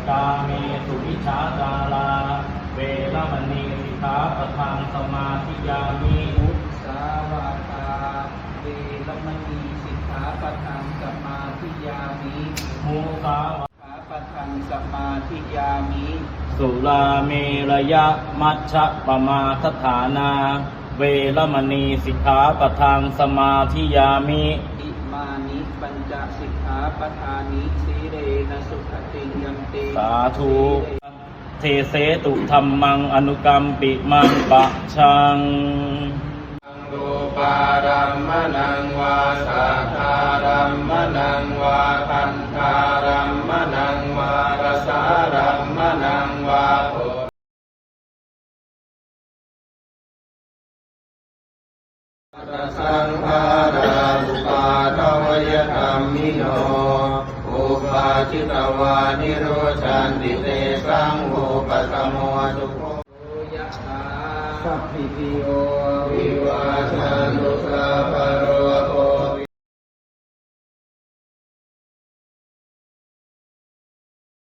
กาเมสุวิชาจาราเวรมณีสิกขาปะทังสมาธิยามิ มุสาวาทาเวรมณีสิกขาปะทังสมาธิยามิ มุสาวา สิกขาปะทังสมาธิยามิ สุราเมรยะมัชฌะปมาทฐานาเวรมณีสิกขาปะทังสมาธิยามิ อิมานิปัญจสิกขาปทานิสีเรนะสุขติยันติ สาธุเทเสตุธัมมังอนุกัมปิมังปะชัง รูปารัมมนังวาสัทธารัมมนังวาคันธารัมมนังวารสารัมมนังวาโภสังฆาราอุปาทวยธรรมิโนอุปาจิตวานิโรชันติเตสังโฆปัสสโมทุกโข ยะถาสัพพิติโย วิวาชันตุสัพพะโร